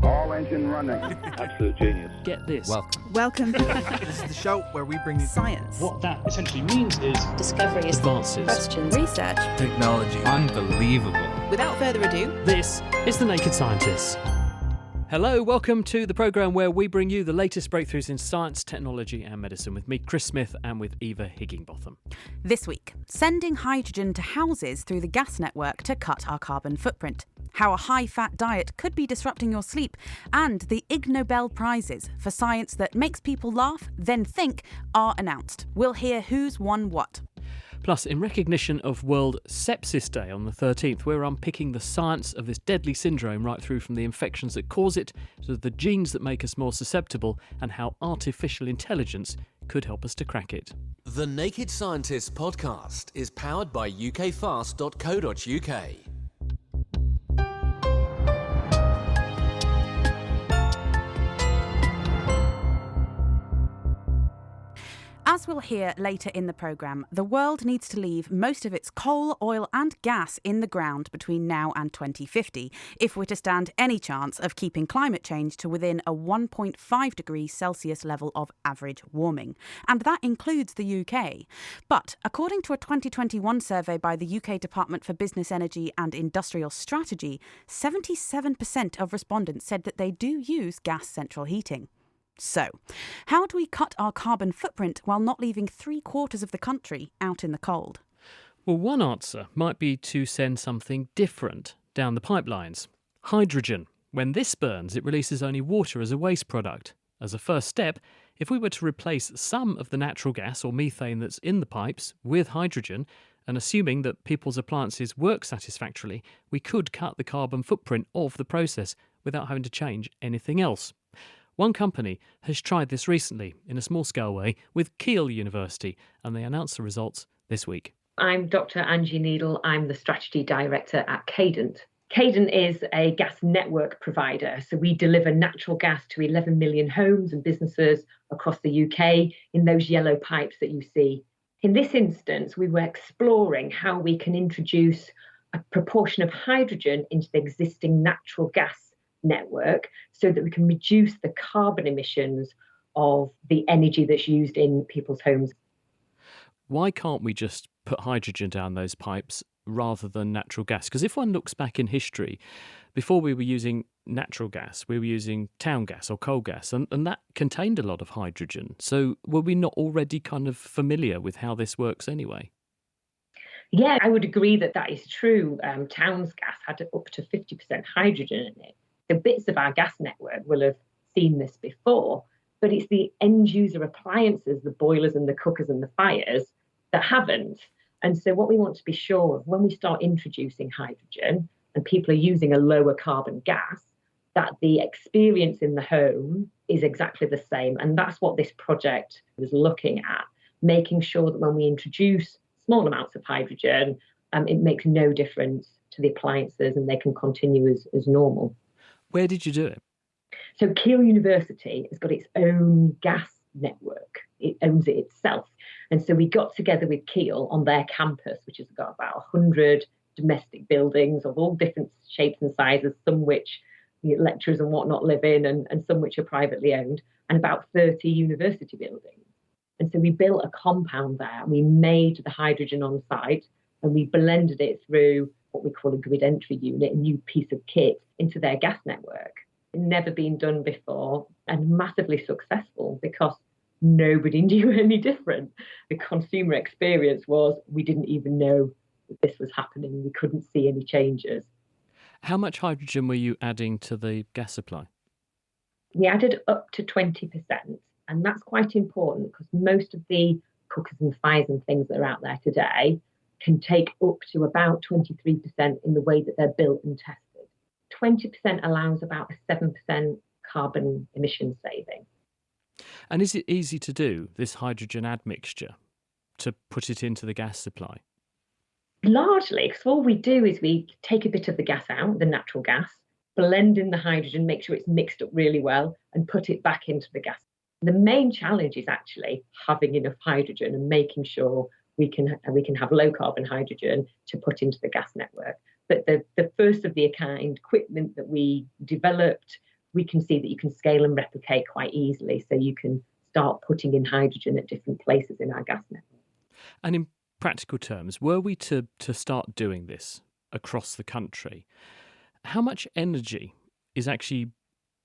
All engine running. Absolute genius. Get this. Welcome. This is the show where we bring you Science. What that essentially means is discoveries, Advances. questions, Research. technology. Unbelievable. Without further ado, This is The Naked Scientists. Hello, welcome to the programme where we bring you the latest breakthroughs in science, technology and medicine with me, Chris Smith, and with Eva Higginbotham. this week, sending hydrogen to houses through the gas network to cut our carbon footprint. How a high-fat diet could be disrupting your sleep, and the Ig Nobel Prizes for science that makes people laugh, then think, are announced. We'll hear who's won what. Plus, in recognition of World Sepsis Day on the 13th, we're unpicking the science of this deadly syndrome right through from the infections that cause it to the genes that make us more susceptible and how artificial intelligence could help us to crack it. The Naked Scientists podcast is powered by ukfast.co.uk. As we'll hear later in the programme, the world needs to leave most of its coal, oil and gas in the ground between now and 2050 if we're to stand any chance of keeping climate change to within a 1.5 degrees Celsius level of average warming. And that includes the UK. But according to a 2021 survey by the UK Department for Business, Energy and Industrial Strategy, 77% of respondents said that they do use gas central heating. So, how do we cut our carbon footprint while not leaving 3/4 of the country out in the cold? Well, one answer might be to send something different down the pipelines. Hydrogen. When this burns, it releases only water as a waste product. As a first step, if we were to replace some of the natural gas or methane that's in the pipes with hydrogen, and assuming that people's appliances work satisfactorily, we could cut the carbon footprint of the process without having to change anything else. One company has tried this recently, in a small-scale way, with Keele University, and they announced the results this week. I'm Dr. Angie Needle. I'm the Strategy Director at Cadent. Cadent is a gas network provider, so we deliver natural gas to 11 million homes and businesses across the UK in those yellow pipes that you see. In this instance, we were exploring how we can introduce a proportion of hydrogen into the existing natural gas network so that we can reduce the carbon emissions of the energy that's used in people's homes. Why can't we just put hydrogen down those pipes rather than natural gas? Because if one looks back in history, before we were using natural gas, we were using town gas or coal gas, and that contained a lot of hydrogen. So were we not already kind of familiar with how this works anyway? Yeah, I would agree that that is true. Town's gas had up to 50% hydrogen in it. The bits of our gas network will have seen this before, but it's the end user appliances, the boilers and the cookers and the fires that haven't. And so what we want to be sure of when we start introducing hydrogen and people are using a lower carbon gas, that the experience in the home is exactly the same. And that's what this project was looking at, making sure that when we introduce small amounts of hydrogen, it makes no difference to the appliances and they can continue as normal. Where did you do it? So Keele University has got its own gas network. It owns it itself. And so we got together with Keele on their campus, which has got about 100 domestic buildings of all different shapes and sizes, some which lecturers and whatnot live in and some which are privately owned, and about 30 university buildings. And so we built a compound there. We made the hydrogen on site and we blended it through what we call a grid entry unit, a new piece of kit into their gas network. Never been done before and massively successful because nobody knew any different. The consumer experience was we didn't even know that this was happening. We couldn't see any changes. How much hydrogen were you adding to the gas supply? We added up to 20%, and that's quite important because most of the cookers and fires and things that are out there today can take up to about 23% in the way that they're built and tested. 20% allows about a 7% carbon emission saving. And is it easy to do, this hydrogen admixture, to put it into the gas supply? Largely, because all we do is we take a bit of the gas out, the natural gas, blend in the hydrogen, make sure it's mixed up really well, and put it back into the gas. The main challenge is actually having enough hydrogen and making sure we can have low carbon hydrogen to put into the gas network. But the first of the kind equipment that we developed we can see that you can scale and replicate quite easily. So you can start putting in hydrogen at different places in our gas network. And in practical terms, were we to start doing this across the country, how much energy is actually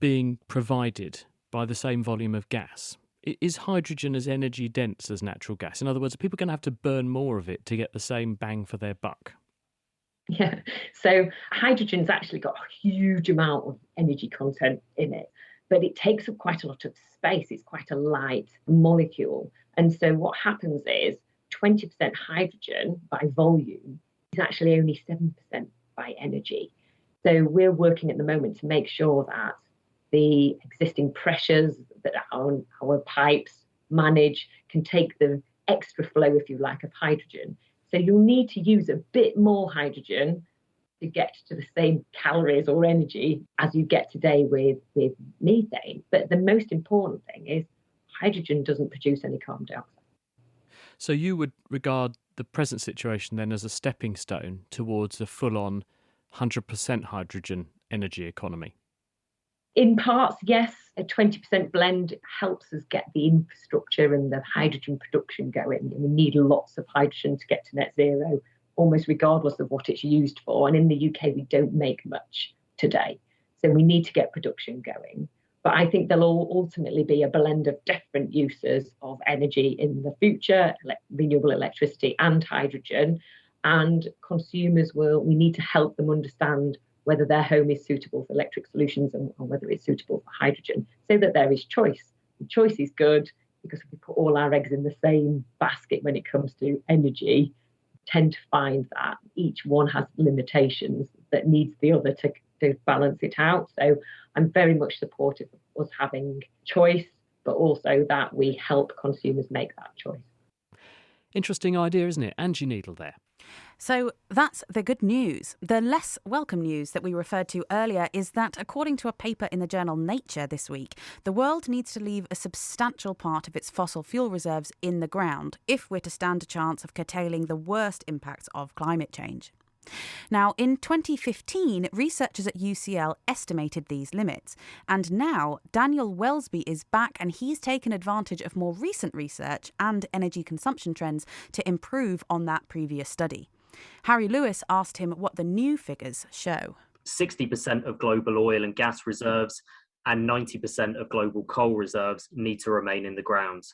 being provided by the same volume of gas? Is hydrogen as energy dense as natural gas? In other words, are people going to have to burn more of it to get the same bang for their buck? Yeah, so hydrogen's actually got a huge amount of energy content in it, but it takes up quite a lot of space. It's quite a light molecule. And so what happens is 20% hydrogen by volume is actually only 7% by energy. So we're working at the moment to make sure that the existing pressures that our pipes manage can take the extra flow, if you like, of hydrogen. So you'll need to use a bit more hydrogen to get to the same calories or energy as you get today with methane. But the most important thing is hydrogen doesn't produce any carbon dioxide. So you would regard the present situation then as a stepping stone towards a full-on 100% hydrogen energy economy? In parts, yes. A 20% blend helps us get the infrastructure and the hydrogen production going. And we need lots of hydrogen to get to net zero, almost regardless of what it's used for. And in the UK, we don't make much today. So we need to get production going. But I think there'll ultimately be a blend of different uses of energy in the future, renewable electricity and hydrogen. And consumers we need to help them understand whether their home is suitable for electric solutions and whether it's suitable for hydrogen, so that there is choice. The choice is good because if we put all our eggs in the same basket when it comes to energy, we tend to find that each one has limitations that needs the other to balance it out. So I'm very much supportive of us having choice, but also that we help consumers make that choice. Interesting idea, isn't it? Angie Needle there. So that's the good news. The less welcome news that we referred to earlier is that, according to a paper in the journal Nature this week, the world needs to leave a substantial part of its fossil fuel reserves in the ground if we're to stand a chance of curtailing the worst impacts of climate change. Now, in 2015, researchers at UCL estimated these limits. And now Daniel Welsby is back and he's taken advantage of more recent research and energy consumption trends to improve on that previous study. Harry Lewis asked him what the new figures show. 60% of global oil and gas reserves and 90% of global coal reserves need to remain in the ground.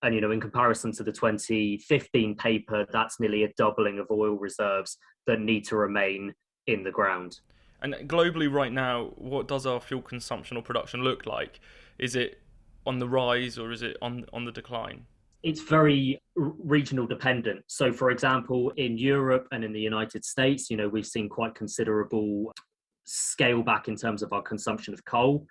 And, in comparison to the 2015 paper, that's nearly a doubling of oil reserves that need to remain in the ground. And globally right now, what does our fuel consumption or production look like? Is it on the rise or is it on the decline? It's very regional dependent. So, for example, in Europe and in the United States, we've seen quite considerable scale back in terms of our consumption of coal.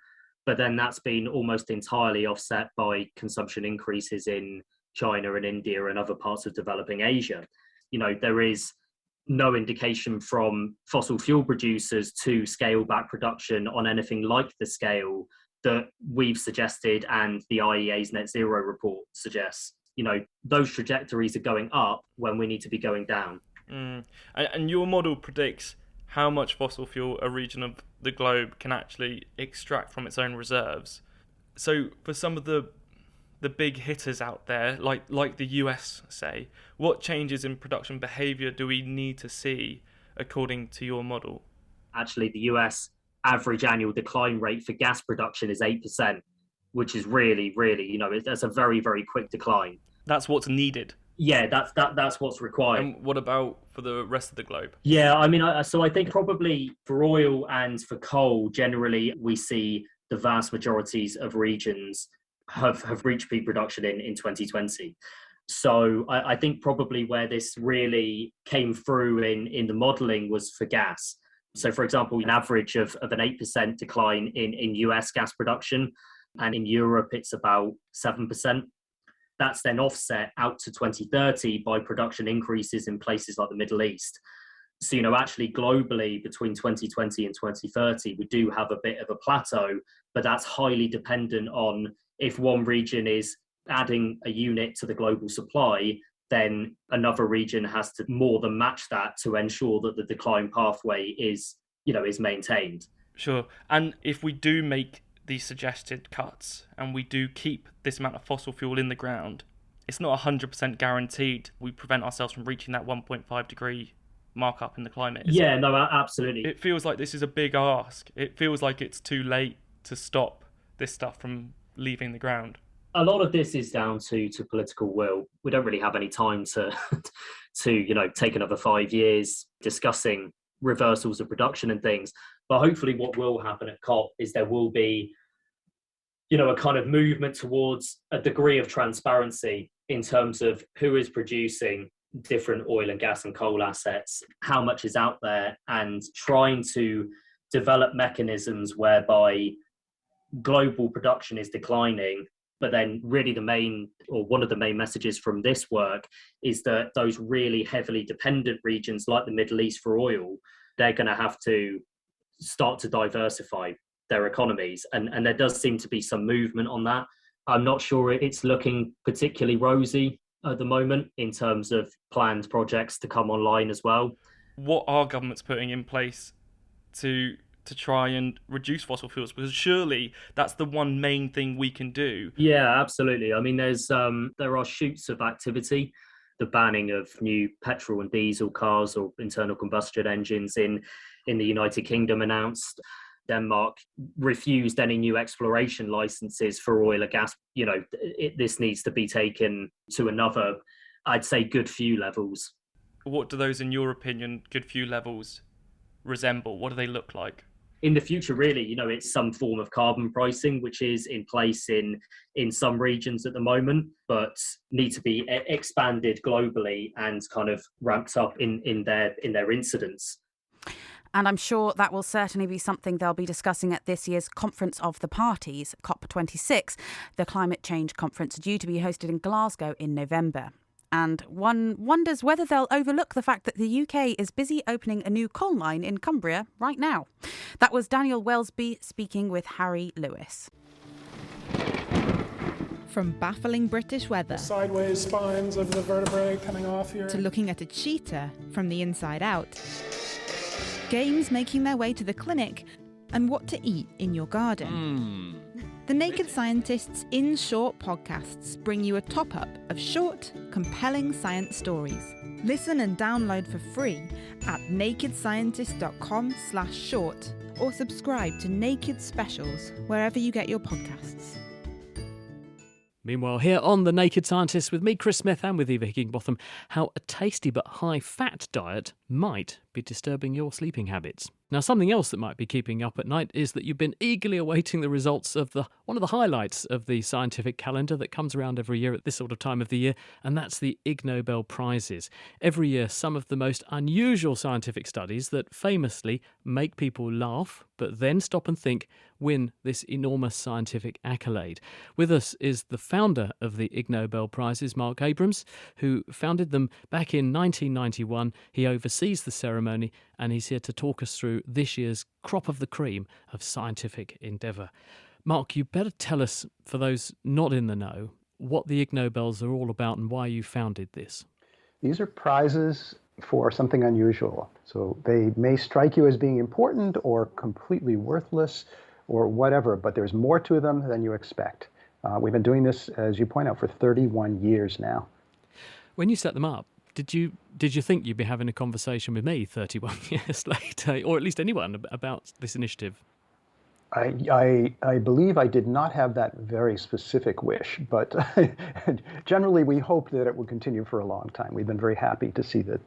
But then that's been almost entirely offset by consumption increases in China and India and other parts of developing Asia. There is no indication from fossil fuel producers to scale back production on anything like the scale that we've suggested and the IEA's net zero report suggests. Those trajectories are going up when we need to be going down. And your model predicts how much fossil fuel a region of the globe can actually extract from its own reserves. So for some of the big hitters out there, like the US, say, what changes in production behaviour do we need to see according to your model? Actually, the US average annual decline rate for gas production is 8%, which is really, that's a very, very quick decline. That's what's needed. Yeah, that's what's required. And what about for the rest of the globe? Yeah, I think probably for oil and for coal, generally, we see the vast majorities of regions have reached peak production in 2020. So I think probably where this really came through in the modelling was for gas. So, for example, an average of an 8% decline in US gas production, and in Europe, it's about 7%. That's then offset out to 2030 by production increases in places like the Middle East. So, actually globally between 2020 and 2030, we do have a bit of a plateau, but that's highly dependent on if one region is adding a unit to the global supply, then another region has to more than match that to ensure that the decline pathway is maintained. Sure. And if we do make these suggested cuts and we do keep this amount of fossil fuel in the ground, it's not 100% guaranteed we prevent ourselves from reaching that 1.5 degree markup in the climate. Yeah, no, absolutely. It feels like this is a big ask. It feels like it's too late to stop this stuff from leaving the ground. A lot of this is down to political will. We don't really have any time to take another 5 years discussing reversals of production and things. But hopefully what will happen at COP is there will be, a kind of movement towards a degree of transparency in terms of who is producing different oil and gas and coal assets, how much is out there, and trying to develop mechanisms whereby global production is declining. But then really one of the main messages from this work is that those really heavily dependent regions like the Middle East for oil, they're going to have to start to diversify their economies. And there does seem to be some movement on that. I'm not sure it's looking particularly rosy at the moment in terms of planned projects to come online as well. What are governments putting in place to try and reduce fossil fuels? Because surely that's the one main thing we can do. Yeah, absolutely. I mean, there are shoots of activity. The banning of new petrol and diesel cars or internal combustion engines in the United Kingdom announced. Denmark refused any new exploration licenses for oil or gas. This needs to be taken to another, I'd say, good few levels. What do those, in your opinion, good few levels resemble? What do they look like? In the future, really, it's some form of carbon pricing, which is in place in some regions at the moment, but need to be expanded globally and kind of ramped up in their incidence. And I'm sure that will certainly be something they'll be discussing at this year's Conference of the Parties, COP26, the climate change conference due to be hosted in Glasgow in November. And one wonders whether they'll overlook the fact that the UK is busy opening a new coal mine in Cumbria right now. That was Daniel Wellesby speaking with Harry Lewis. From baffling British weather, the sideways spines of the vertebrae coming off here, to looking at a cheetah from the inside out, games making their way to the clinic, and what to eat in your garden. The Naked Scientists In Short podcasts bring you a top-up of short, compelling science stories. Listen and download for free at nakedscientist.com/short or subscribe to Naked Specials wherever you get your podcasts. Meanwhile, here on The Naked Scientists with me, Chris Smith, and with Eva Higginbotham, how a tasty but high-fat diet might be disturbing your sleeping habits. Now, something else that might be keeping you up at night is that you've been eagerly awaiting the results of one of the highlights of the scientific calendar that comes around every year at this sort of time of the year, and that's the Ig Nobel Prizes. Every year, some of the most unusual scientific studies that famously make people laugh, but then stop and think, win this enormous scientific accolade. With us is the founder of the Ig Nobel Prizes, Mark Abrams, who founded them back in 1991. He oversees the ceremony, and he's here to talk us through this year's crop of the cream of scientific endeavour. Mark, you better tell us, for those not in the know, what the Ig Nobels are all about and why you founded this. These are prizes for something unusual. So they may strike you as being important or completely worthless or whatever, but there's more to them than you expect. We've been doing this, as you point out, for 31 years now. When you set them up, did you think you'd be having a conversation with me 31 years later, or at least anyone, about this initiative? I believe I did not have that very specific wish, but generally we hope that it will continue for a long time. We've been very happy to see that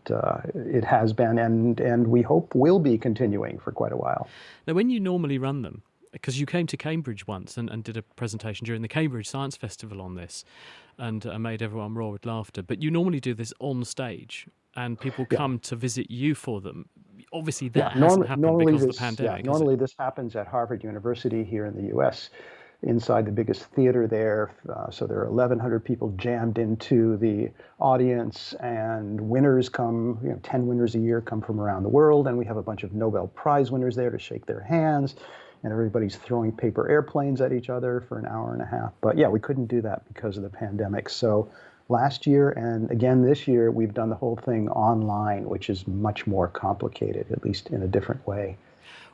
it has been, and we hope will be continuing for quite a while. Now, when you normally run them, because you came to Cambridge once and did a presentation during the Cambridge Science Festival on this, and made everyone roar with laughter, but you normally do this on stage, and people come to visit you for them. Obviously, that hasn't happened because of the pandemic. Normally this happens at Harvard University here in the U.S., inside the biggest theater there. So there are 1,100 people jammed into the audience, and winners come, 10 winners a year come from around the world, and we have a bunch of Nobel Prize winners there to shake their hands, and everybody's throwing paper airplanes at each other for an hour and a half. But yeah, we couldn't do that because of the pandemic. So last year and again this year, we've done the whole thing online, which is much more complicated, at least in a different way.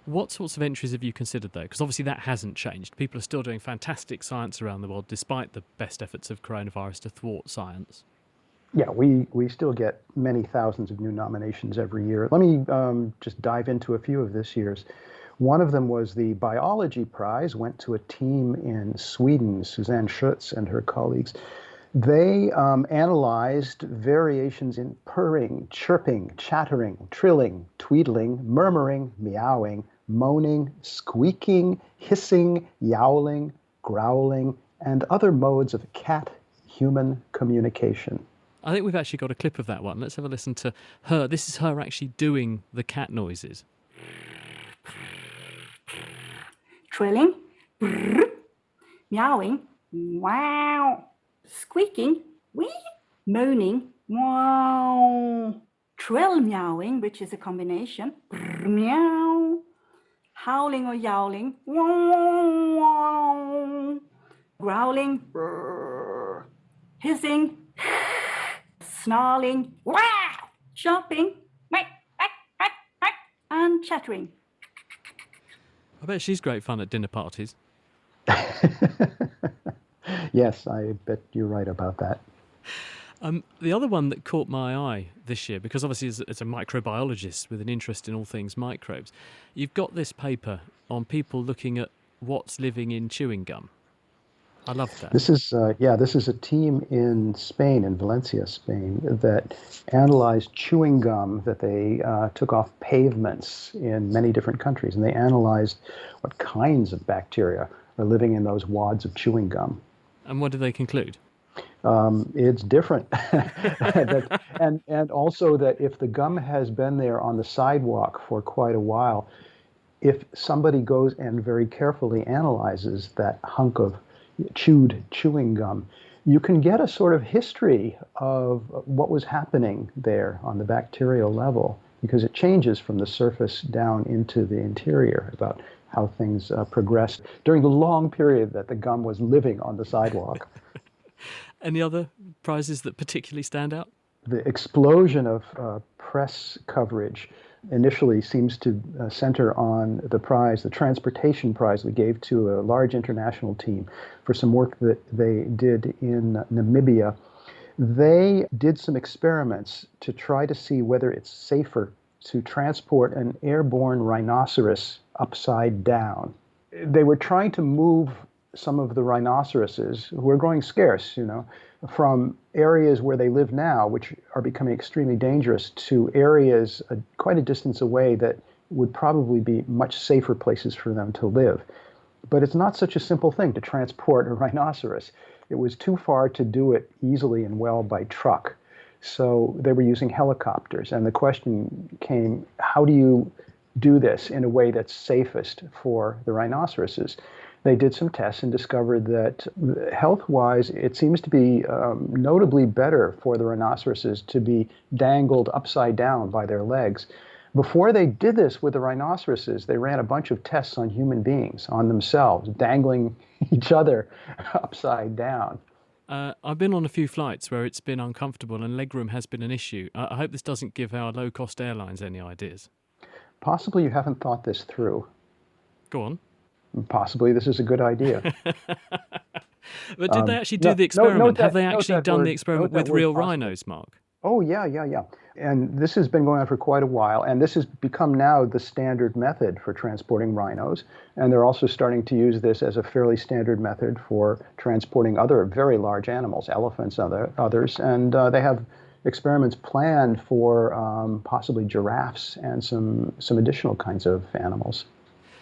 What sorts of entries have you considered, though? Because obviously that hasn't changed. People are still doing fantastic science around the world, despite the best efforts of coronavirus to thwart science. Yeah, we still get many thousands of new nominations every year. Let me just dive into a few of this year's. One of them was the biology prize, went to a team in Sweden, Suzanne Schutz and her colleagues. They analyzed variations in purring, chirping, chattering, trilling, tweedling, murmuring, meowing, moaning, squeaking, hissing, yowling, growling, and other modes of cat-human communication. I think we've actually got a clip of that one. Let's have a listen to her. This is her actually doing the cat noises. Trilling, brrr, meowing, wow, squeaking, wee, moaning, wow, trill meowing, which is a combination, brrr, meow, howling or yowling, wow, wow, growling, brrr, hissing, snarling, wow, chomping, quack, quack, quack, quack, and chattering. I bet she's great fun at dinner parties. Yes, I bet you're right about that. The other one that caught my eye this year, because obviously as a microbiologist with an interest in all things microbes, you've got this paper on people looking at what's living in chewing gum. I love that. This is a team in Spain, in Valencia, Spain, that analyzed chewing gum that they took off pavements in many different countries, and they analyzed what kinds of bacteria are living in those wads of chewing gum. And what did they conclude? It's different. and also that if the gum has been there on the sidewalk for quite a while, if somebody goes and very carefully analyzes that hunk of chewing gum, you can get a sort of history of what was happening there on the bacterial level, because it changes from the surface down into the interior about how things progressed during the long period that the gum was living on the sidewalk. Any other prizes that particularly stand out? The explosion of press coverage initially seems to center on the prize, the transportation prize we gave to a large international team for some work that they did in Namibia. They did some experiments to try to see whether it's safer to transport an airborne rhinoceros upside down. They were trying to move some of the rhinoceroses, who are growing scarce, from areas where they live now, which are becoming extremely dangerous, to areas quite a distance away that would probably be much safer places for them to live. But it's not such a simple thing to transport a rhinoceros. It was too far to do it easily and well by truck. So they were using helicopters. And the question came, how do you do this in a way that's safest for the rhinoceroses? They did some tests and discovered that health-wise, it seems to be notably better for the rhinoceroses to be dangled upside down by their legs. Before they did this with the rhinoceroses, they ran a bunch of tests on human beings, on themselves, dangling each other upside down. I've been on a few flights where it's been uncomfortable and legroom has been an issue. I hope this doesn't give our low-cost airlines any ideas. Possibly you haven't thought this through. Go on. Possibly this is a good idea. But did they actually do the experiment? Have they actually done the experiment with real rhinos, Mark? Oh, yeah. And this has been going on for quite a while, and this has become now the standard method for transporting rhinos. And they're also starting to use this as a fairly standard method for transporting other very large animals, elephants, others. And they have experiments planned for possibly giraffes and some additional kinds of animals.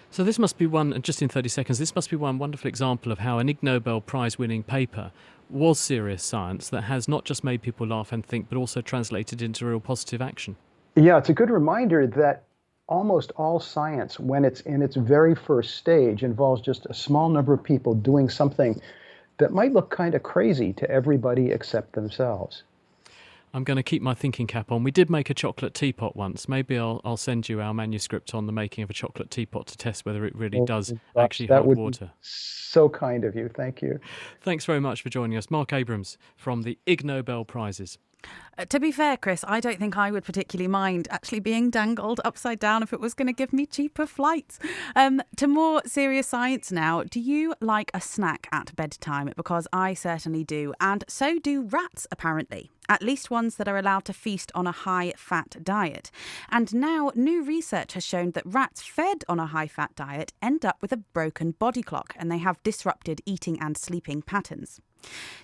So this must be one, and just in 30 seconds, this must be one wonderful example of how an Ig Nobel Prize-winning paper was serious science that has not just made people laugh and think, but also translated into real positive action. Yeah, it's a good reminder that almost all science, when it's in its very first stage, involves just a small number of people doing something that might look kind of crazy to everybody except themselves. I'm going to keep my thinking cap on. We did make a chocolate teapot once. Maybe I'll send you our manuscript on the making of a chocolate teapot to test whether it really does actually hold water. So kind of you. Thank you. Thanks very much for joining us. Mark Abrams from the Ig Nobel Prizes. To be fair, Chris, I don't think I would particularly mind actually being dangled upside down if it was going to give me cheaper flights. To more serious science now, do you like a snack at bedtime? Because I certainly do, and so do rats, apparently. At least ones that are allowed to feast on a high-fat diet. And now new research has shown that rats fed on a high-fat diet end up with a broken body clock, and they have disrupted eating and sleeping patterns.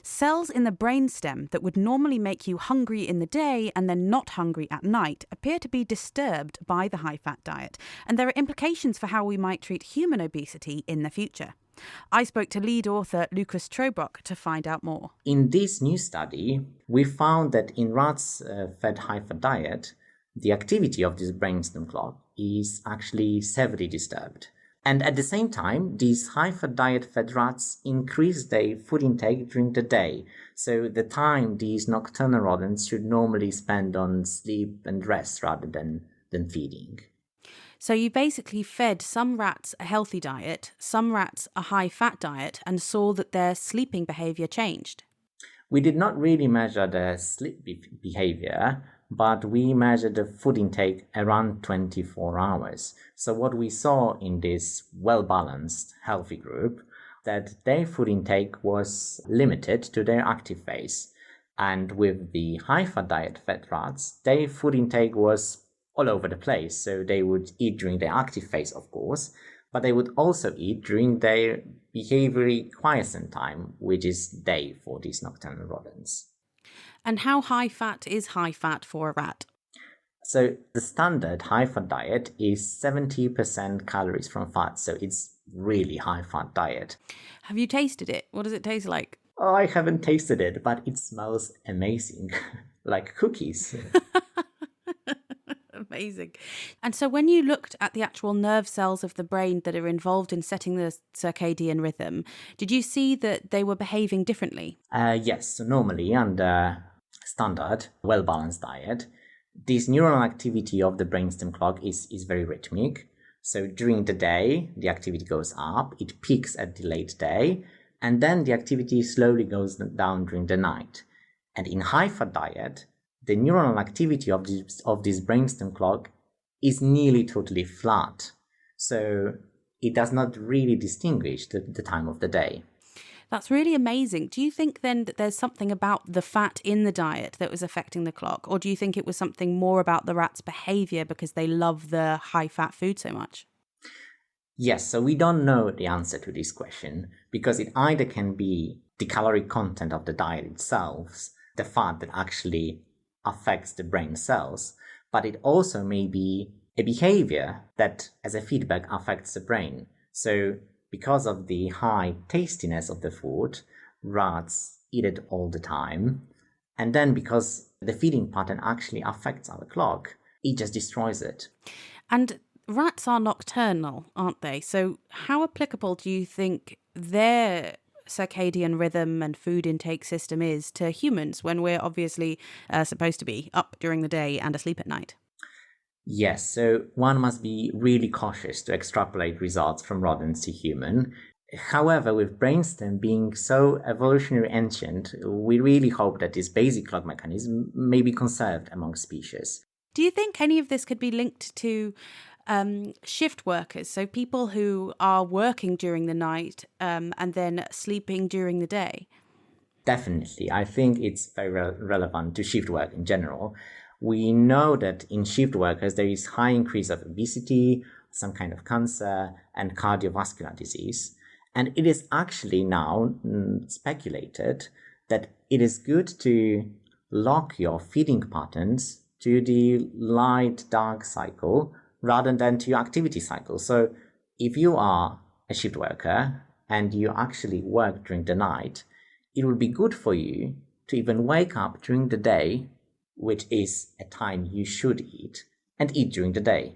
Cells in the brainstem that would normally make you hungry in the day and then not hungry at night appear to be disturbed by the high-fat diet, and there are implications for how we might treat human obesity in the future. I spoke to lead author Lucas Trobrock to find out more. In this new study, we found that in rats fed high-fat diet, the activity of this brainstem clock is actually severely disturbed. And at the same time, these high-fat diet-fed rats increase their food intake during the day. So the time these nocturnal rodents should normally spend on sleep and rest rather than feeding. So you basically fed some rats a healthy diet, some rats a high-fat diet, and saw that their sleeping behaviour changed. We did not really measure the sleep behaviour, but we measured the food intake around 24 hours. So what we saw in this well-balanced, healthy group, that their food intake was limited to their active phase. And with the high-fat diet-fed rats, their food intake was all over the place. So they would eat during their active phase, of course, but they would also eat during their behaviorally quiescent time, which is day for these nocturnal rodents. And how high fat is high fat for a rat? So the standard high-fat diet is 70% calories from fat, so it's really high-fat diet. Have you tasted it? What does it taste like? Oh, I haven't tasted it, but it smells amazing, like cookies. Amazing. And so when you looked at the actual nerve cells of the brain that are involved in setting the circadian rhythm, did you see that they were behaving differently? Yes, so normally under standard, well-balanced diet, this neuronal activity of the brainstem clock is very rhythmic. So during the day, the activity goes up, it peaks at the late day, and then the activity slowly goes down during the night. And in high-fat diet, the neuronal activity of this brainstem clock is nearly totally flat. So it does not really distinguish the time of the day. That's really amazing. Do you think then that there's something about the fat in the diet that was affecting the clock? Or do you think it was something more about the rat's behaviour because they love the high-fat food so much? Yes, so we don't know the answer to this question because it either can be the caloric content of the diet itself, the fat that actually affects the brain cells, but it also may be a behavior that as a feedback affects the brain. So because of the high tastiness of the food, rats eat it all the time. And then because the feeding pattern actually affects our clock, it just destroys it. And rats are nocturnal, aren't they? So how applicable do you think their circadian rhythm and food intake system is to humans when we're obviously supposed to be up during the day and asleep at night? Yes, so one must be really cautious to extrapolate results from rodents to human. However, with brainstem being so evolutionary ancient, we really hope that this basic clock mechanism may be conserved among species. Do you think any of this could be linked to shift workers, so people who are working during the night and then sleeping during the day? Definitely. I think it's very relevant to shift work in general. We know that in shift workers, there is high increase of obesity, some kind of cancer, and cardiovascular disease. And it is actually now speculated that it is good to lock your feeding patterns to the light-dark cycle rather than to your activity cycle. So if you are a shift worker and you actually work during the night, it will be good for you to even wake up during the day, which is a time you should eat, and eat during the day.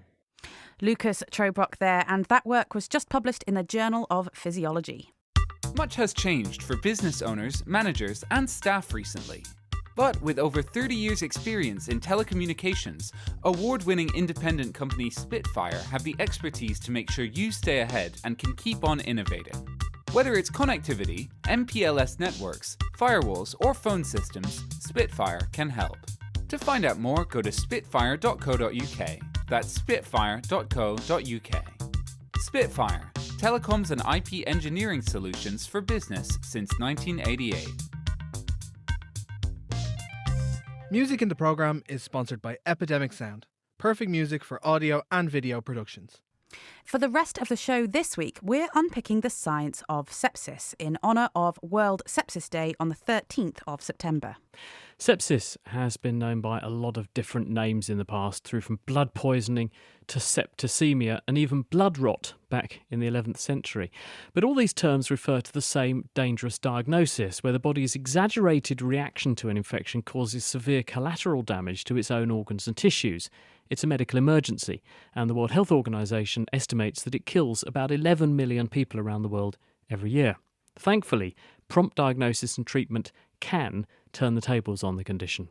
Lucas Trobrock there, and that work was just published in the Journal of Physiology. Much has changed for business owners, managers, and staff recently. But with over 30 years' experience in telecommunications, award-winning independent company Spitfire have the expertise to make sure you stay ahead and can keep on innovating. Whether it's connectivity, MPLS networks, firewalls, or phone systems, Spitfire can help. To find out more, go to spitfire.co.uk. That's spitfire.co.uk. Spitfire, telecoms and IP engineering solutions for business since 1988. Music in the programme is sponsored by Epidemic Sound. Perfect music for audio and video productions. For the rest of the show this week, we're unpicking the science of sepsis in honour of World Sepsis Day on the 13th of September. Sepsis has been known by a lot of different names in the past, through from blood poisoning to septicemia and even blood rot back in the 11th century. But all these terms refer to the same dangerous diagnosis, where the body's exaggerated reaction to an infection causes severe collateral damage to its own organs and tissues. It's a medical emergency, and the World Health Organization estimates that it kills about 11 million people around the world every year. Thankfully, prompt diagnosis and treatment can turn the tables on the condition.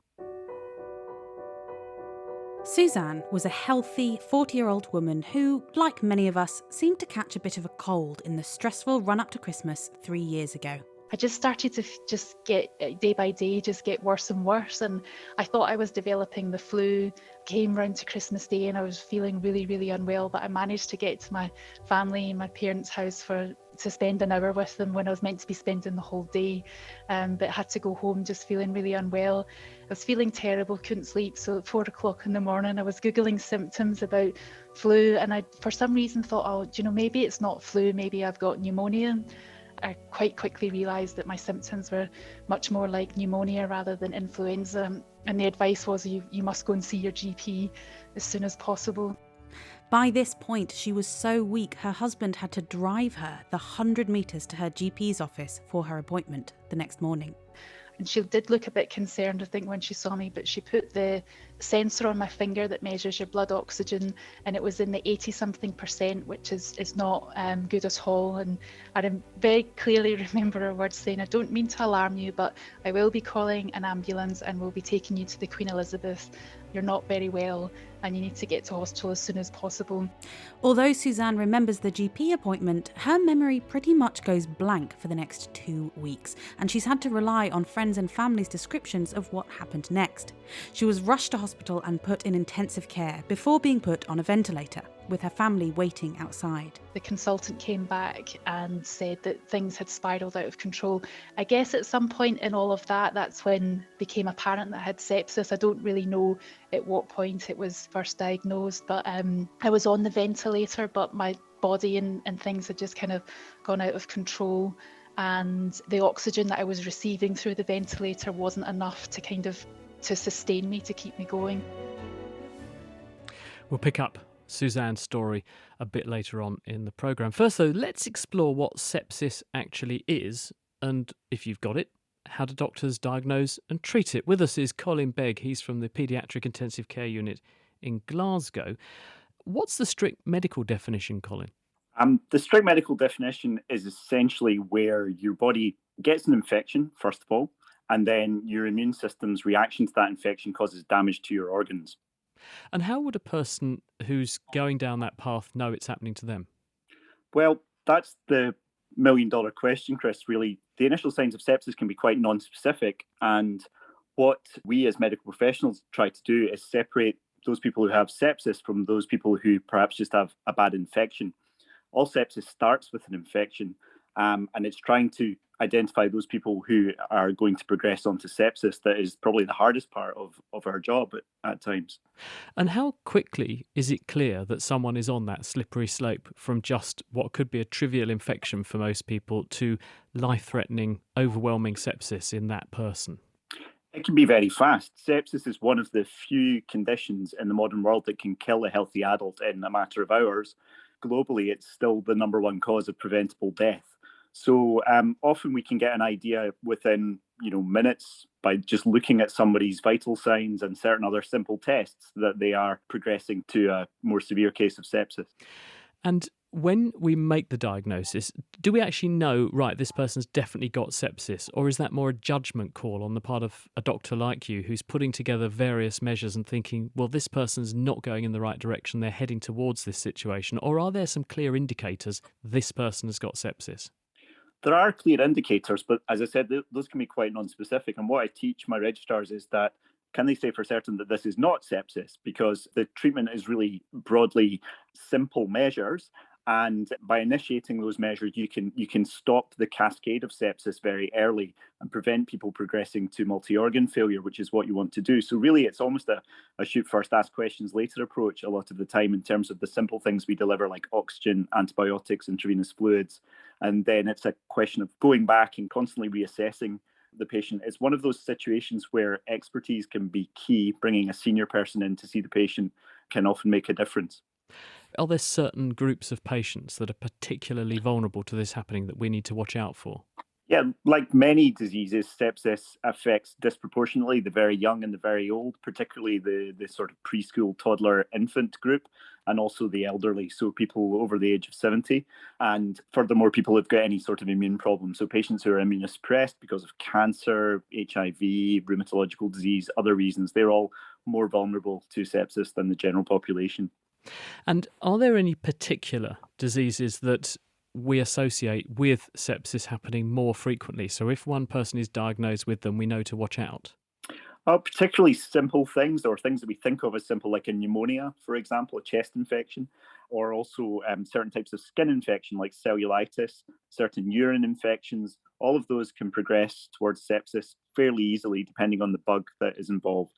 Suzanne was a healthy 40-year-old woman who, like many of us, seemed to catch a bit of a cold in the stressful run-up to Christmas 3 years ago. I just started to just get, day by day, just get worse and worse. And I thought I was developing the flu. Came round to Christmas Day and I was feeling really, really unwell. But I managed to get to my family, my parents' house to spend an hour with them when I was meant to be spending the whole day. But had to go home just feeling really unwell. I was feeling terrible, couldn't sleep. So at 4 o'clock in the morning, I was Googling symptoms about flu. And I, for some reason, thought, maybe it's not flu, maybe I've got pneumonia. I quite quickly realised that my symptoms were much more like pneumonia rather than influenza, and the advice was you must go and see your GP as soon as possible. By this point, she was so weak her husband had to drive her the 100 metres to her GP's office for her appointment the next morning. And she did look a bit concerned, I think, when she saw me, but she put the sensor on my finger that measures your blood oxygen, and it was in the 80-something%, which is not good at all. And I very clearly remember her words saying, "I don't mean to alarm you, but I will be calling an ambulance and we'll be taking you to the Queen Elizabeth. You're not very well and you need to get to hospital as soon as possible." Although Suzanne remembers the GP appointment, her memory pretty much goes blank for the next 2 weeks, and she's had to rely on friends and family's descriptions of what happened next. She was rushed to hospital and put in intensive care before being put on a ventilator, with her family waiting outside. The consultant came back and said that things had spiralled out of control. I guess at some point in all of that, that's when it became apparent that I had sepsis. I don't really know at what point it was first diagnosed, but I was on the ventilator, but my body and things had just kind of gone out of control, and the oxygen that I was receiving through the ventilator wasn't enough to sustain me, to keep me going. We'll pick up Suzanne's story a bit later on in the programme. First, though, let's explore what sepsis actually is, and if you've got it, how do doctors diagnose and treat it? With us is Colin Begg. He's from the Paediatric Intensive Care Unit in Glasgow. What's the strict medical definition, Colin? The strict medical definition is essentially where your body gets an infection, first of all, and then your immune system's reaction to that infection causes damage to your organs. And how would a person who's going down that path know it's happening to them? Well, that's the million-dollar question, Chris, really. The initial signs of sepsis can be quite non-specific, and what we as medical professionals try to do is separate those people who have sepsis from those people who perhaps just have a bad infection. All sepsis starts with an infection, and it's trying to identify those people who are going to progress onto sepsis that is probably the hardest part of our job at times. And how quickly is it clear that someone is on that slippery slope from just what could be a trivial infection for most people to life-threatening, overwhelming sepsis in that person? It can be very fast. Sepsis is one of the few conditions in the modern world that can kill a healthy adult in a matter of hours. Globally, it's still the number one cause of preventable death. So often we can get an idea within minutes by just looking at somebody's vital signs and certain other simple tests that they are progressing to a more severe case of sepsis. And when we make the diagnosis, do we actually know, right, this person's definitely got sepsis, or is that more a judgment call on the part of a doctor like you who's putting together various measures and thinking, well, this person's not going in the right direction, they're heading towards this situation, or are there some clear indicators this person has got sepsis? There are clear indicators, but as I said, those can be quite non-specific. And what I teach my registrars is that, can they say for certain that this is not sepsis? Because the treatment is really broadly simple measures. And by initiating those measures, you can stop the cascade of sepsis very early and prevent people progressing to multi-organ failure, which is what you want to do. So really, it's almost a shoot first, ask questions later approach a lot of the time in terms of the simple things we deliver, like oxygen, antibiotics, intravenous fluids. And then it's a question of going back and constantly reassessing the patient. It's one of those situations where expertise can be key. Bringing a senior person in to see the patient can often make a difference. Are there certain groups of patients that are particularly vulnerable to this happening that we need to watch out for? Yeah, like many diseases, sepsis affects disproportionately the very young and the very old, particularly the sort of preschool, toddler, infant group, and also the elderly, so people over the age of 70. And furthermore, people who've got any sort of immune problem. So patients who are immunosuppressed because of cancer, HIV, rheumatological disease, other reasons, they're all more vulnerable to sepsis than the general population. And are there any particular diseases that we associate with sepsis happening more frequently? So if one person is diagnosed with them, we know to watch out. Particularly simple things, or things that we think of as simple, like a pneumonia, for example, a chest infection, or also certain types of skin infection like cellulitis, certain urine infections. All of those can progress towards sepsis fairly easily, depending on the bug that is involved.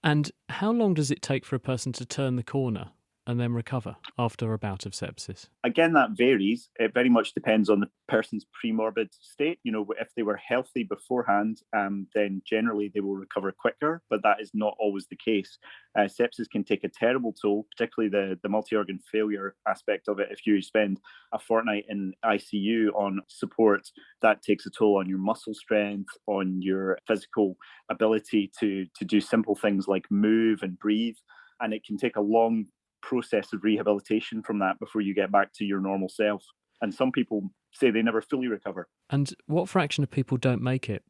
And how long does it take for a person to turn the corner and then recover after a bout of sepsis? Again, that varies. It very much depends on the person's premorbid state. You know, if they were healthy beforehand, then generally they will recover quicker, but that is not always the case. Sepsis can take a terrible toll, particularly the multi-organ failure aspect of it. If you spend a fortnight in ICU on support, that takes a toll on your muscle strength, on your physical ability to do simple things like move and breathe. And it can take a long process of rehabilitation from that before you get back to your normal self. And some people say they never fully recover. And what fraction of people don't make it?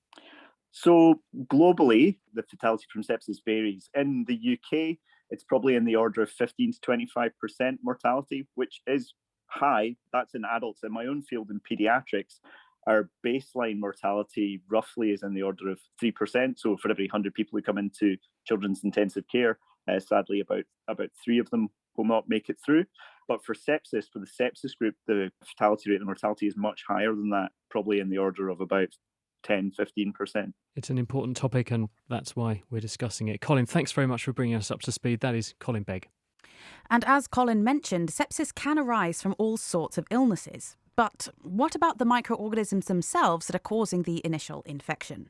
So globally, the fatality from sepsis varies. In the UK, it's probably in the order of 15 to 25% mortality, which is high. That's in adults. In my own field, in pediatrics, our baseline mortality roughly is in the order of 3%. So for every 100 people who come into children's intensive care, sadly, about 3 of them will not make it through. But for sepsis, for the sepsis group, the fatality rate and mortality is much higher than that, probably in the order of about 10-15%. It's an important topic, and that's why we're discussing it. Colin, thanks very much for bringing us up to speed. That is Colin Begg. And as Colin mentioned, sepsis can arise from all sorts of illnesses. But what about the microorganisms themselves that are causing the initial infection?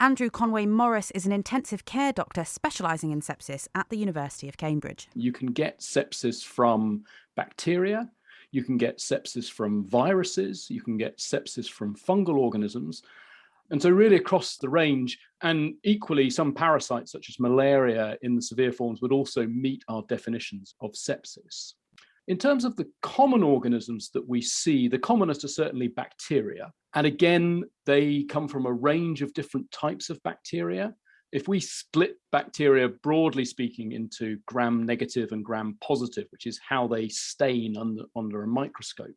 Andrew Conway Morris is an intensive care doctor specialising in sepsis at the University of Cambridge. You can get sepsis from bacteria, you can get sepsis from viruses, you can get sepsis from fungal organisms. And so really across the range, and equally some parasites such as malaria in the severe forms would also meet our definitions of sepsis. In terms of the common organisms that we see, the commonest are certainly bacteria. And again, they come from a range of different types of bacteria. If we split bacteria, broadly speaking, into gram-negative and gram-positive, which is how they stain under a microscope,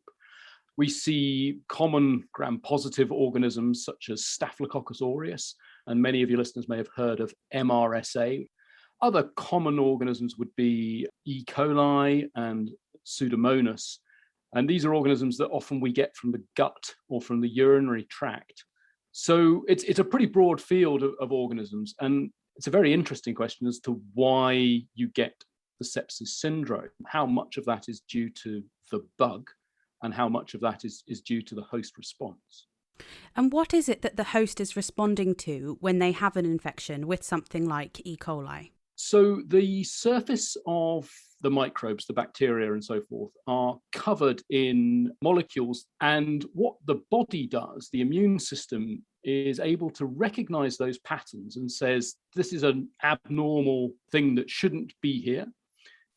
we see common gram-positive organisms such as Staphylococcus aureus, and many of your listeners may have heard of MRSA. Other common organisms would be E. coli and Pseudomonas. And these are organisms that often we get from the gut or from the urinary tract. So it's a pretty broad field of organisms. And it's a very interesting question as to why you get the sepsis syndrome. How much of that is due to the bug and how much of that is due to the host response. And what is it that the host is responding to when they have an infection with something like E. coli? So the surface of the microbes, the bacteria and so forth, are covered in molecules. And what the body does, the immune system, is able to recognize those patterns and says, this is an abnormal thing that shouldn't be here.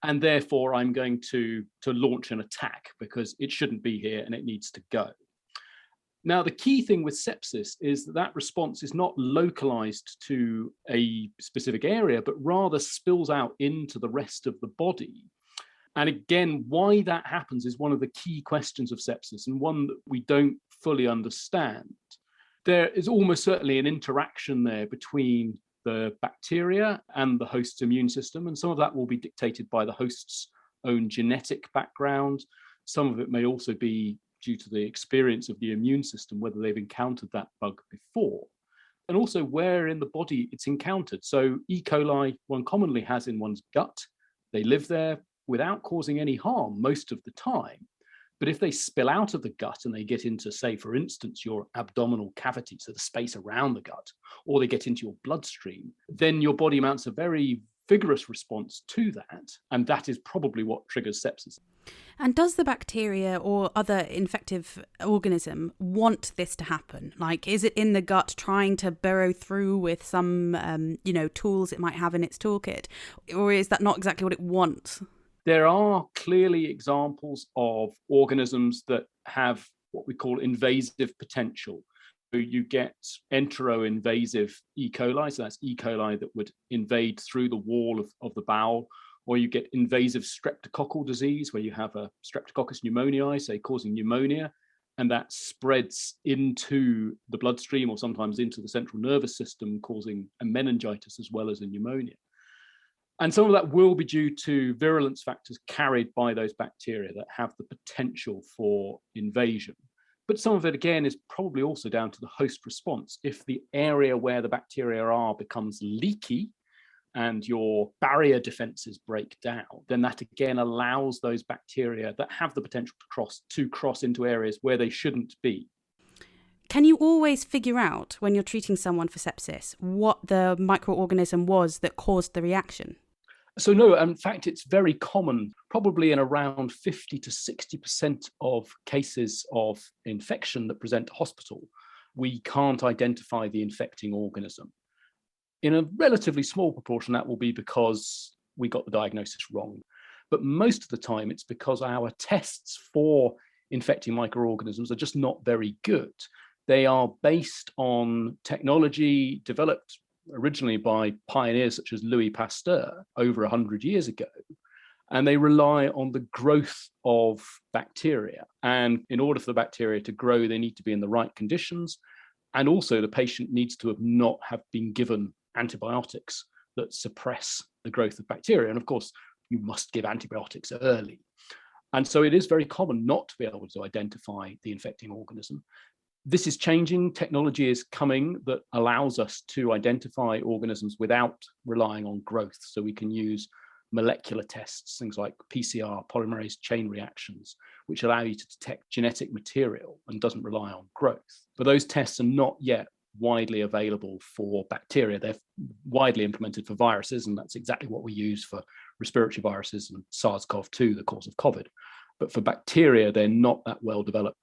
And therefore, I'm going to launch an attack because it shouldn't be here and it needs to go. Now, the key thing with sepsis is that response is not localized to a specific area, but rather spills out into the rest of the body. And again, why that happens is one of the key questions of sepsis, and one that we don't fully understand. There is almost certainly an interaction there between the bacteria and the host's immune system, and some of that will be dictated by the host's own genetic background. Some of it may also be due to the experience of the immune system, whether they've encountered that bug before, and also where in the body it's encountered. So E. coli one commonly has in one's gut. They live there without causing any harm most of the time. But if they spill out of the gut and they get into, say, for instance, your abdominal cavity, so the space around the gut, or they get into your bloodstream, then your body mounts a very vigorous response to that. And that is probably what triggers sepsis. And does the bacteria or other infective organism want this to happen? Like, is it in the gut trying to burrow through with some, tools it might have in its toolkit? Or is that not exactly what it wants? There are clearly examples of organisms that have what we call invasive potential. So you get entero-invasive E. coli, so that's E. coli that would invade through the wall of the bowel, or you get invasive streptococcal disease, where you have a Streptococcus pneumoniae, say, causing pneumonia, and that spreads into the bloodstream or sometimes into the central nervous system, causing a meningitis as well as a pneumonia. And some of that will be due to virulence factors carried by those bacteria that have the potential for invasion. But some of it, again, is probably also down to the host response. If the area where the bacteria are becomes leaky and your barrier defenses break down, then that again allows those bacteria that have the potential to cross into areas where they shouldn't be. Can you always figure out when you're treating someone for sepsis what the microorganism was that caused the reaction? So no, in fact, it's very common, probably in around 50 to 60% of cases of infection that present to hospital, we can't identify the infecting organism. In a relatively small proportion, that will be because we got the diagnosis wrong. But most of the time, it's because our tests for infecting microorganisms are just not very good. They are based on technology developed originally by pioneers such as Louis Pasteur over 100 years ago. And they rely on the growth of bacteria. And in order for the bacteria to grow, they need to be in the right conditions. And also the patient needs to not have been given antibiotics that suppress the growth of bacteria. And of course, you must give antibiotics early. And so it is very common not to be able to identify the infecting organism. This is changing. Technology is coming that allows us to identify organisms without relying on growth. So we can use molecular tests, things like PCR, polymerase chain reactions, which allow you to detect genetic material and doesn't rely on growth. But those tests are not yet widely available for bacteria. They're widely implemented for viruses, and that's exactly what we use for respiratory viruses and SARS-CoV-2, the cause of COVID. But for bacteria, they're not that well developed.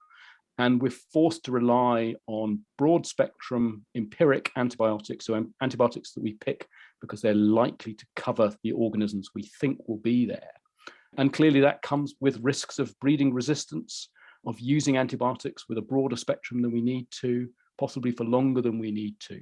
And we're forced to rely on broad spectrum empiric antibiotics, so antibiotics that we pick because they're likely to cover the organisms we think will be there. And clearly that comes with risks of breeding resistance, of using antibiotics with a broader spectrum than we need to, possibly for longer than we need to.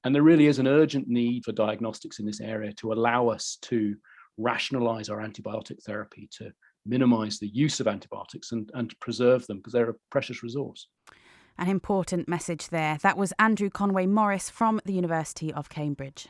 And there really is an urgent need for diagnostics in this area to allow us to rationalize our antibiotic therapy, to minimize the use of antibiotics and to preserve them because they're a precious resource. An important message there. That was Andrew Conway Morris from the University of Cambridge.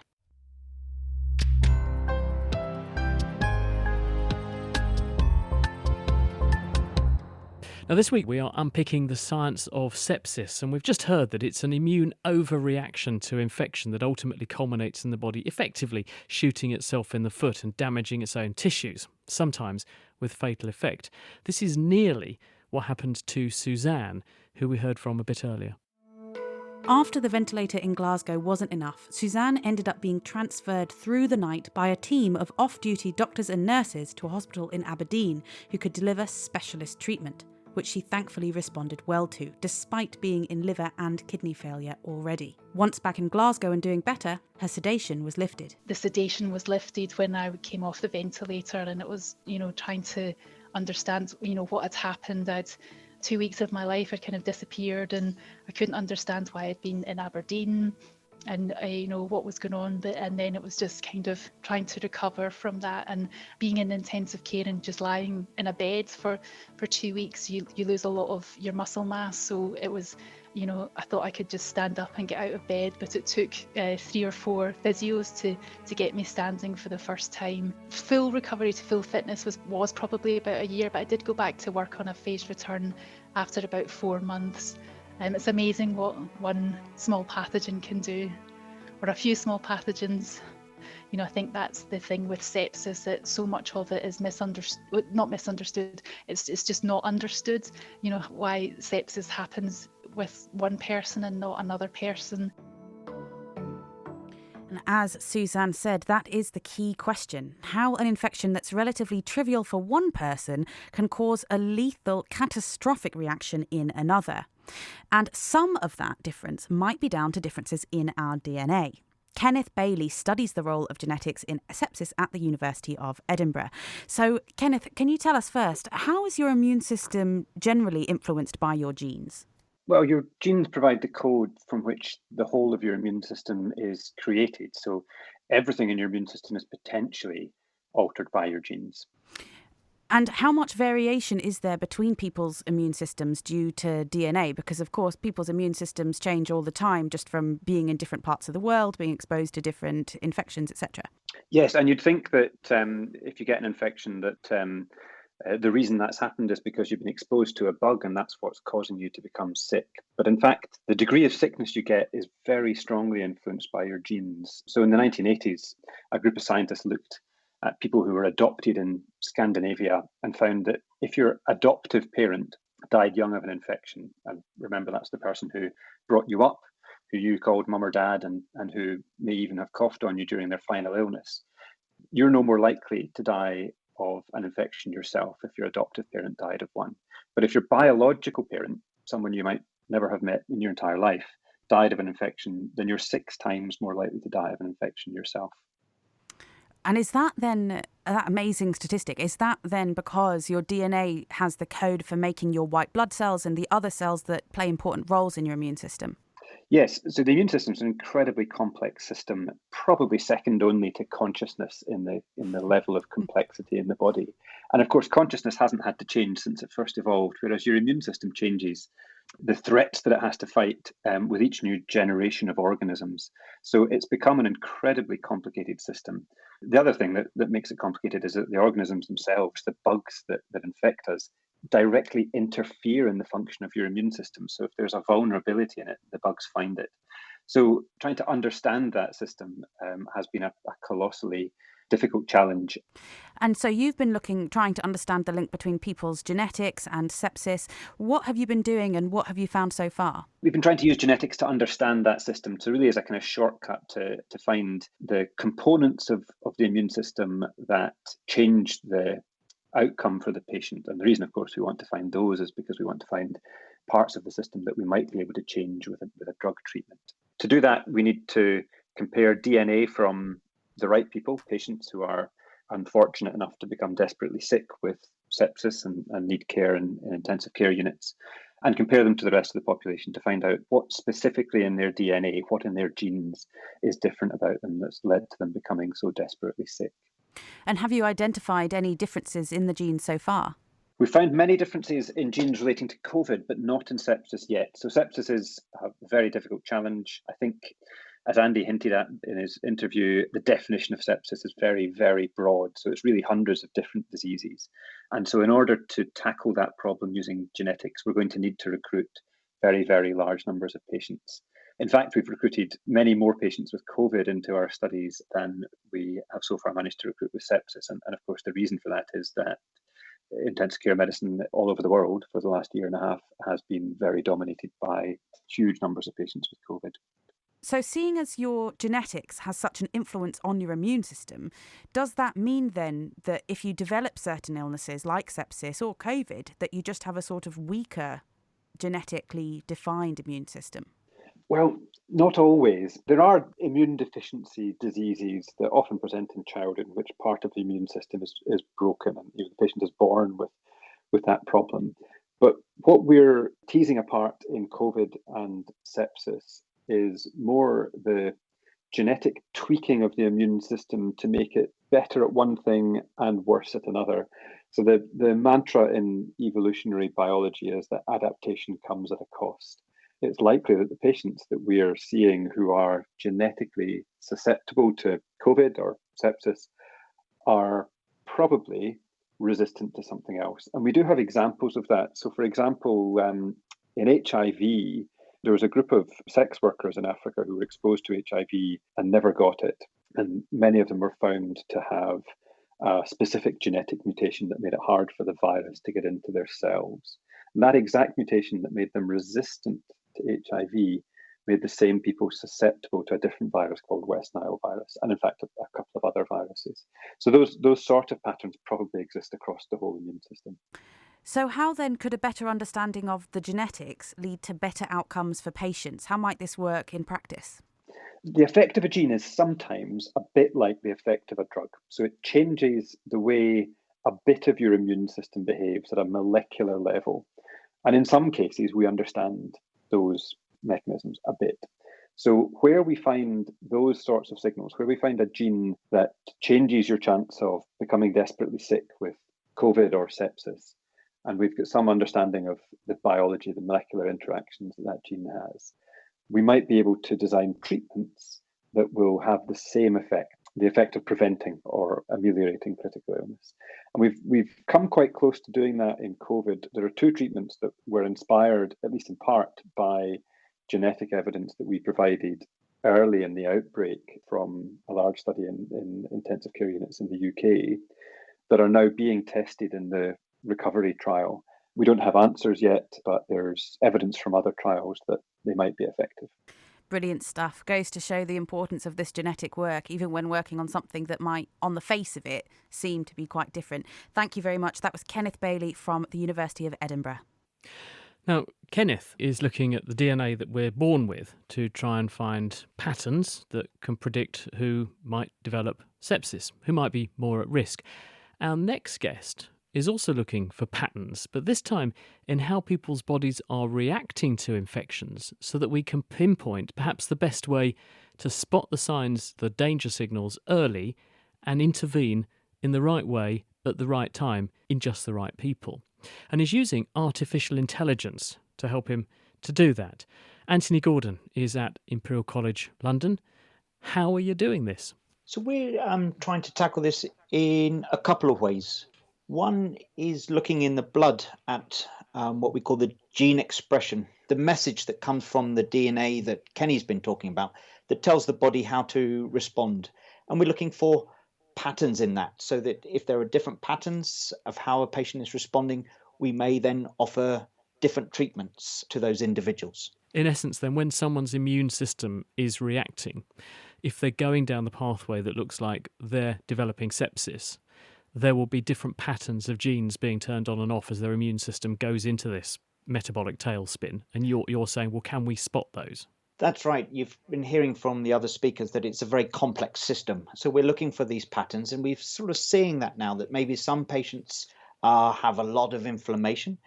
Now, this week we are unpicking the science of sepsis, and we've just heard that it's an immune overreaction to infection that ultimately culminates in the body effectively shooting itself in the foot and damaging its own tissues, sometimes with fatal effect. This is nearly what happened to Suzanne, who we heard from a bit earlier. After the ventilator in Glasgow wasn't enough, Suzanne ended up being transferred through the night by a team of off-duty doctors and nurses to a hospital in Aberdeen who could deliver specialist treatment, which she thankfully responded well to, despite being in liver and kidney failure already. Once back in Glasgow and doing better, her sedation was lifted. The sedation was lifted when I came off the ventilator, and it was, trying to understand, what had happened. 2 weeks of my life had kind of disappeared, and I couldn't understand why I'd been in Aberdeen. and what was going on, and then it was just kind of trying to recover from that, and being in intensive care and just lying in a bed for 2 weeks, you lose a lot of your muscle mass. So it was, I thought I could just stand up and get out of bed, but it took 3 or 4 physios to get me standing for the first time. Full recovery to full fitness was probably about a year, but I did go back to work on a phased return after about 4 months. It's amazing what one small pathogen can do, or a few small pathogens. I think that's the thing with sepsis, that so much of it is not misunderstood, it's just not understood, why sepsis happens with one person and not another person. And as Suzanne said, that is the key question: how an infection that's relatively trivial for one person can cause a lethal, catastrophic reaction in another. And some of that difference might be down to differences in our DNA. Kenneth Bailey studies the role of genetics in sepsis at the University of Edinburgh. So, Kenneth, can you tell us first, how is your immune system generally influenced by your genes? Well, your genes provide the code from which the whole of your immune system is created. So everything in your immune system is potentially altered by your genes. And how much variation is there between people's immune systems due to DNA? Because, of course, people's immune systems change all the time just from being in different parts of the world, being exposed to different infections, etc. Yes, and you'd think that if you get an infection that the reason that's happened is because you've been exposed to a bug and that's what's causing you to become sick. But in fact, the degree of sickness you get is very strongly influenced by your genes. So in the 1980s, a group of scientists looked at people who were adopted in Scandinavia and found that if your adoptive parent died young of an infection, and remember that's the person who brought you up, who you called mum or dad, and who may even have coughed on you during their final illness, you're no more likely to die of an infection yourself if your adoptive parent died of one. But if your biological parent, someone you might never have met in your entire life, died of an infection, then you're 6 times more likely to die of an infection yourself. And is that then, that amazing statistic, is that then because your DNA has the code for making your white blood cells and the other cells that play important roles in your immune system? Yes, so the immune system is an incredibly complex system, probably second only to consciousness in the level of complexity in the body. And of course, consciousness hasn't had to change since it first evolved, whereas your immune system changes the threats that it has to fight with each new generation of organisms. So it's become an incredibly complicated system. The other thing that makes it complicated is that the organisms themselves, the bugs that infect us, directly interfere in the function of your immune system. So if there's a vulnerability in it, the bugs find it. So trying to understand that system has been a colossally difficult challenge. And so you've been trying to understand the link between people's genetics and sepsis. What have you been doing and what have you found so far? We've been trying to use genetics to understand that system, to really as a kind of shortcut to find the components of the immune system that change the outcome for the patient. And the reason, of course, we want to find those is because we want to find parts of the system that we might be able to change with a drug treatment. To do that, we need to compare DNA from the right people, patients who are unfortunate enough to become desperately sick with sepsis and need care in intensive care units, and compare them to the rest of the population to find out what specifically in their DNA, what in their genes is different about them that's led to them becoming so desperately sick. And have you identified any differences in the genes so far? We found many differences in genes relating to COVID, but not in sepsis yet. So sepsis is a very difficult challenge. I think, as Andy hinted at in his interview, the definition of sepsis is very, very broad. So it's really hundreds of different diseases. And so in order to tackle that problem using genetics, we're going to need to recruit very, very large numbers of patients. In fact, we've recruited many more patients with COVID into our studies than we have so far managed to recruit with sepsis. And of course, the reason for that is that intensive care medicine all over the world for the last year and a half has been very dominated by huge numbers of patients with COVID. So seeing as your genetics has such an influence on your immune system, does that mean then that if you develop certain illnesses like sepsis or COVID, that you just have a sort of weaker genetically defined immune system? Well, not always. There are immune deficiency diseases that often present in childhood in which part of the immune system is broken and the patient is born with that problem. But what we're teasing apart in COVID and sepsis is more the genetic tweaking of the immune system to make it better at one thing and worse at another. So the mantra in evolutionary biology is that adaptation comes at a cost. It's likely that the patients that we are seeing who are genetically susceptible to COVID or sepsis are probably resistant to something else. And we do have examples of that. So, for example, in HIV, there was a group of sex workers in Africa who were exposed to HIV and never got it. And many of them were found to have a specific genetic mutation that made it hard for the virus to get into their cells. And that exact mutation that made them resistant to HIV made the same people susceptible to a different virus called West Nile virus, and in fact, a couple of other viruses. So those sort of patterns probably exist across the whole immune system. So how then could a better understanding of the genetics lead to better outcomes for patients? How might this work in practice? The effect of a gene is sometimes a bit like the effect of a drug. So it changes the way a bit of your immune system behaves at a molecular level. And in some cases, we understand those mechanisms a bit. So where we find those sorts of signals, where we find a gene that changes your chance of becoming desperately sick with COVID or sepsis, and we've got some understanding of the biology, the molecular interactions that gene has, we might be able to design treatments that will have the same effect, the effect of preventing or ameliorating critical illness. And we've come quite close to doing that in COVID. There are two treatments that were inspired, at least in part, by genetic evidence that we provided early in the outbreak from a large study in intensive care units in the UK that are now being tested in the recovery trial. We don't have answers yet, but there's evidence from other trials that they might be effective. Brilliant stuff. Goes to show the importance of this genetic work, even when working on something that might, on the face of it, seem to be quite different. Thank you very much. That was Kenneth Bailey from the University of Edinburgh. Now, Kenneth is looking at the DNA that we're born with to try and find patterns that can predict who might develop sepsis, who might be more at risk. Our next guest is also looking for patterns, but this time in how people's bodies are reacting to infections so that we can pinpoint perhaps the best way to spot the signs, the danger signals early and intervene in the right way at the right time in just the right people. And he's using artificial intelligence to help him to do that. Anthony Gordon is at Imperial College London. How are you doing this? So we're trying to tackle this in a couple of ways. One is looking in the blood at what we call the gene expression, the message that comes from the DNA that Kenny's been talking about that tells the body how to respond. And we're looking for patterns in that so that if there are different patterns of how a patient is responding, we may then offer different treatments to those individuals. In essence, then, when someone's immune system is reacting, if they're going down the pathway that looks like they're developing sepsis, there will be different patterns of genes being turned on and off as their immune system goes into this metabolic tailspin. And you're saying, well, can we spot those? That's right. You've been hearing from the other speakers that it's a very complex system. So we're looking for these patterns, and we're sort of seeing that now, that maybe some patients have a lot of inflammation.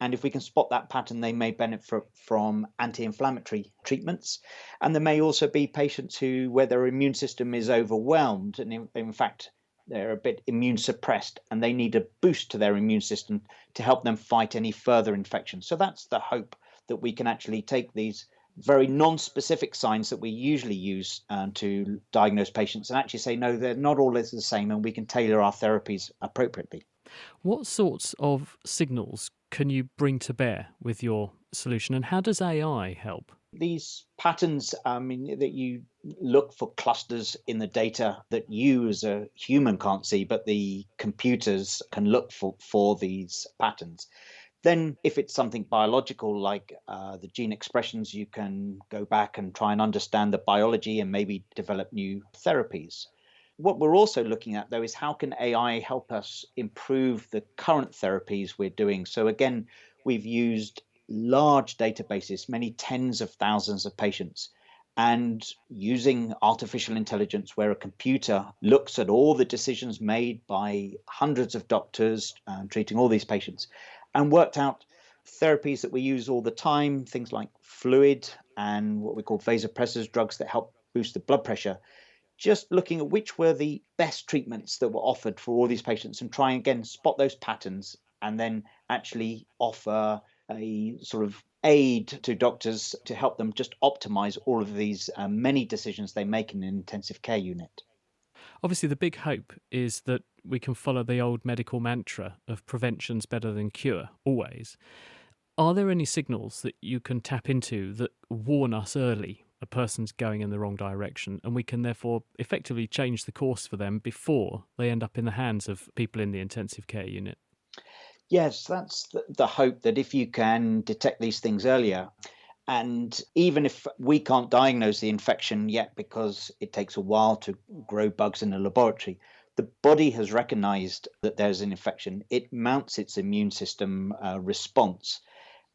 And if we can spot that pattern, they may benefit from anti-inflammatory treatments. And there may also be patients where their immune system is overwhelmed, and in fact, they're a bit immune suppressed, and they need a boost to their immune system to help them fight any further infections. So that's the hope, that we can actually take these very non-specific signs that we usually use to diagnose patients and actually say, no, they're not all the same, and we can tailor our therapies appropriately. What sorts of signals can you bring to bear with your solution, and how does AI help? These patterns, that you look for clusters in the data that you as a human can't see, but the computers can look for these patterns. Then if it's something biological like the gene expressions, you can go back and try and understand the biology and maybe develop new therapies. What we're also looking at, though, is how can AI help us improve the current therapies we're doing? So again, we've used large databases, many tens of thousands of patients, and using artificial intelligence where a computer looks at all the decisions made by hundreds of doctors treating all these patients and worked out therapies that we use all the time, things like fluid and what we call vasopressors, drugs that help boost the blood pressure, just looking at which were the best treatments that were offered for all these patients and try and again spot those patterns and then actually offer a sort of aid to doctors to help them just optimize all of these many decisions they make in an intensive care unit. Obviously, the big hope is that we can follow the old medical mantra of prevention's better than cure, always. Are there any signals that you can tap into that warn us early a person's going in the wrong direction, and we can therefore effectively change the course for them before they end up in the hands of people in the intensive care unit? Yes, that's the hope, that if you can detect these things earlier, and even if we can't diagnose the infection yet because it takes a while to grow bugs in a laboratory, the body has recognized that there's an infection. It mounts its immune system response.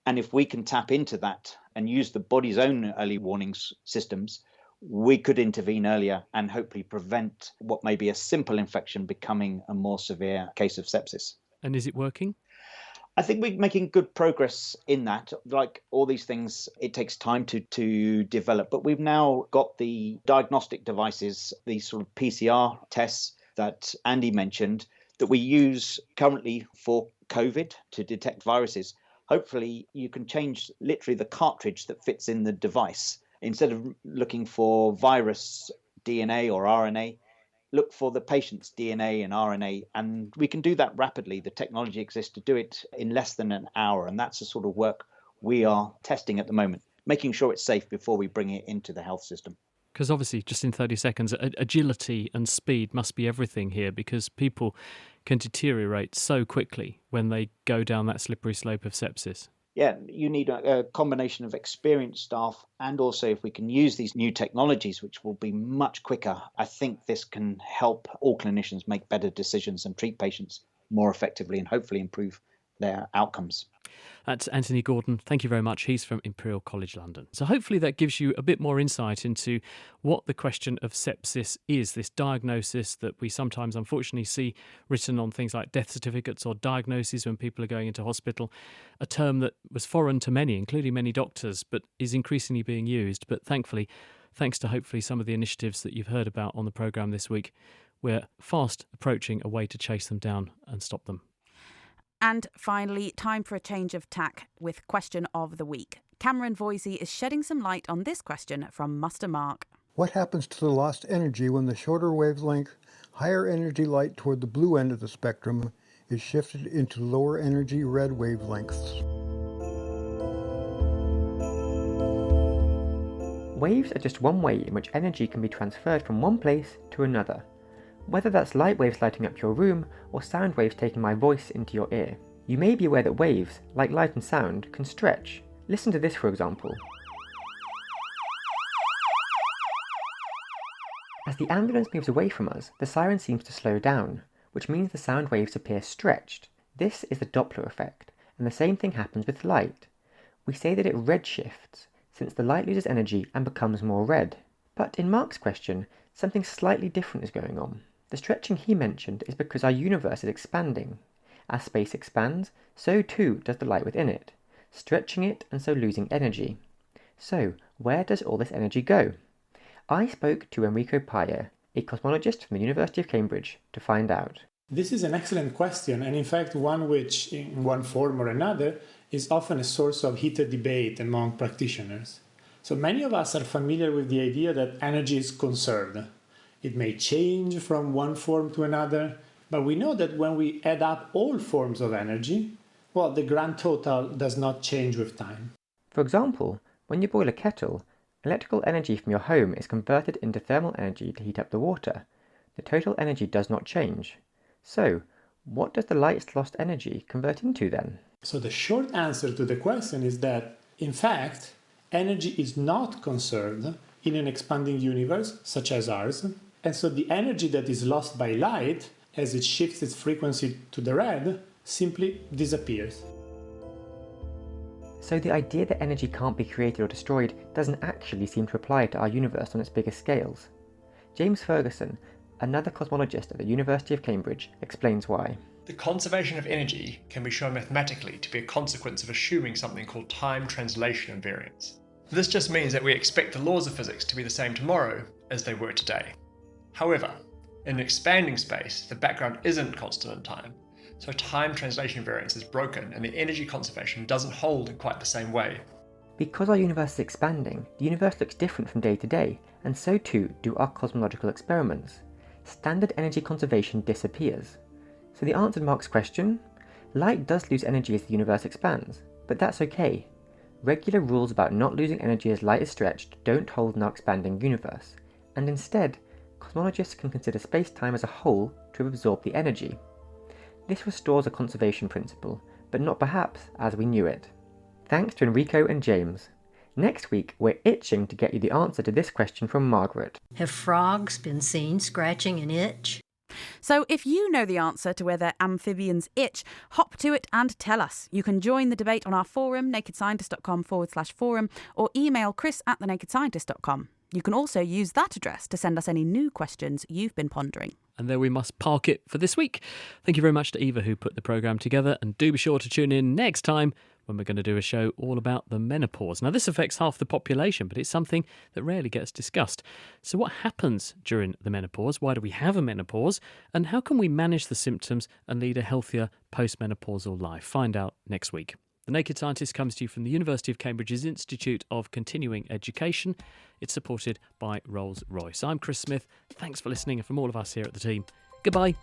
And if we can tap into that and use the body's own early warnings systems, we could intervene earlier and hopefully prevent what may be a simple infection becoming a more severe case of sepsis. And is it working? I think we're making good progress in that. Like all these things, it takes time to develop. But we've now got the diagnostic devices, these sort of PCR tests that Andy mentioned, that we use currently for COVID to detect viruses. Hopefully, you can change literally the cartridge that fits in the device. Instead of looking for virus DNA or RNA, look for the patient's DNA and RNA, and we can do that rapidly. The technology exists to do it in less than an hour, and that's the sort of work we are testing at the moment, making sure it's safe before we bring it into the health system. Because obviously, just in 30 seconds, agility and speed must be everything here, because people can deteriorate so quickly when they go down that slippery slope of sepsis. Yeah, you need a combination of experienced staff, and also if we can use these new technologies, which will be much quicker, I think this can help all clinicians make better decisions and treat patients more effectively and hopefully improve their outcomes. That's Anthony Gordon. Thank you very much. He's from Imperial College London. So hopefully that gives you a bit more insight into what the question of sepsis is, this diagnosis that we sometimes unfortunately see written on things like death certificates or diagnoses when people are going into hospital, a term that was foreign to many, including many doctors, but is increasingly being used. But thankfully, thanks to hopefully some of the initiatives that you've heard about on the programme this week, we're fast approaching a way to chase them down and stop them. And finally, time for a change of tack with Question of the Week. Cameron Voisey is shedding some light on this question from Muster Mark. What happens to the lost energy when the shorter wavelength, higher energy light toward the blue end of the spectrum is shifted into lower energy red wavelengths? Waves are just one way in which energy can be transferred from one place to another. Whether that's light waves lighting up your room or sound waves taking my voice into your ear. You may be aware that waves, like light and sound, can stretch. Listen to this, for example. As the ambulance moves away from us, the siren seems to slow down, which means the sound waves appear stretched. This is the Doppler effect, and the same thing happens with light. We say that it redshifts, since the light loses energy and becomes more red. But in Mark's question, something slightly different is going on. The stretching he mentioned is because our universe is expanding. As space expands, so too does the light within it, stretching it and so losing energy. So, where does all this energy go? I spoke to Enrico Paia, a cosmologist from the University of Cambridge, to find out. This is an excellent question, and in fact one which, in one form or another, is often a source of heated debate among practitioners. So many of us are familiar with the idea that energy is conserved. It may change from one form to another, but we know that when we add up all forms of energy, well, the grand total does not change with time. For example, when you boil a kettle, electrical energy from your home is converted into thermal energy to heat up the water. The total energy does not change. So, what does the light's lost energy convert into then? So the short answer to the question is that, in fact, energy is not conserved in an expanding universe such as ours, and so the energy that is lost by light as it shifts its frequency to the red simply disappears. So the idea that energy can't be created or destroyed doesn't actually seem to apply to our universe on its biggest scales. James Ferguson, another cosmologist at the University of Cambridge, explains why. The conservation of energy can be shown mathematically to be a consequence of assuming something called time translation invariance. This just means that we expect the laws of physics to be the same tomorrow as they were today. However, in an expanding space, the background isn't constant in time, so time translation invariance is broken and the energy conservation doesn't hold in quite the same way. Because our universe is expanding, the universe looks different from day to day, and so too do our cosmological experiments. Standard energy conservation disappears. So the answer to Mark's question? Light does lose energy as the universe expands, but that's okay. Regular rules about not losing energy as light is stretched don't hold in our expanding universe, and instead, cosmologists can consider space-time as a whole to have absorbed the energy. This restores a conservation principle, but not perhaps as we knew it. Thanks to Enrico and James. Next week, we're itching to get you the answer to this question from Margaret. Have frogs been seen scratching an itch? So if you know the answer to whether amphibians itch, hop to it and tell us. You can join the debate on our forum, nakedscientist.com/forum, or email chris@thenakedscientist.com. You can also use that address to send us any new questions you've been pondering. And there we must park it for this week. Thank you very much to Eva who put the programme together, and do be sure to tune in next time when we're going to do a show all about the menopause. Now, this affects half the population, but it's something that rarely gets discussed. So what happens during the menopause? Why do we have a menopause? And how can we manage the symptoms and lead a healthier postmenopausal life? Find out next week. The Naked Scientist comes to you from the University of Cambridge's Institute of Continuing Education. It's supported by Rolls-Royce. I'm Chris Smith. Thanks for listening, and from all of us here at the team, goodbye.